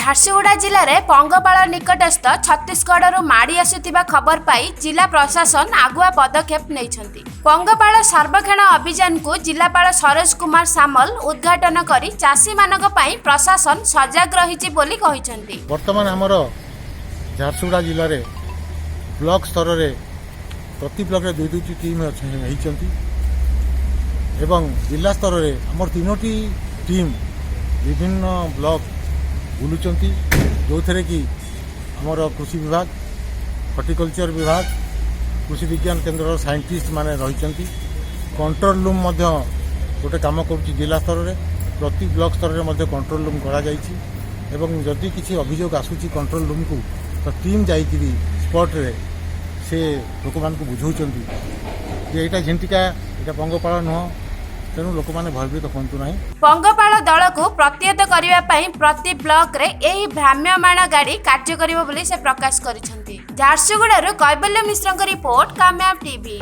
झारसुगुड़ा जिले में पंगपाल निकटस्थ छत्तीसगढ़ माड़ी आसुथिबा खबर पाई जिला प्रशासन आगुआ पदक्षेप नहीं। पंगपाल सर्वेक्षण अभियान को जिलापाल सरोज कुमार सामल उद्घाटन करी चाषी मानक पई प्रशासन सजग रही बोली कहिसेंती। वर्तमान हमर झारसुगुड़ा जिले में ब्लॉक स्तर में प्रति ब्लॉक रे दुई टीम होती एवं जिला स्तर में हमर तीनोटी टीम विभिन्न ब्लॉक बुलुचंती जो थे कि हमर कृषि विभाग हॉर्टिकल्चर विभाग कृषि विज्ञान केन्द्र साइंटिस्ट माने रही कंट्रोल रूम गोटे काम करुच्ची जिला स्तर में प्रति ब्लॉक स्तर में कंट्रोल रूम करा जाइछि एवं जदि किसी अभियोग आसूची कंट्रोल रूम को तो टीम जाइकरी स्पॉट रे से लोक मान को बुझाउछंती जे एटा झिंटिका एटा पंगपाल नुह तेणु लोक मैंने भयभीत हूँ ना। पंगपाल दल को प्रतिहत करने प्रति ब्लॉक रे यही भ्राम्यमाण गाड़ी कार्य करिबो बोली से प्रकाश करिसेंती। झारसुगुड़ा कैबल्य मिश्र रिपोर्ट कामयाब टीवी।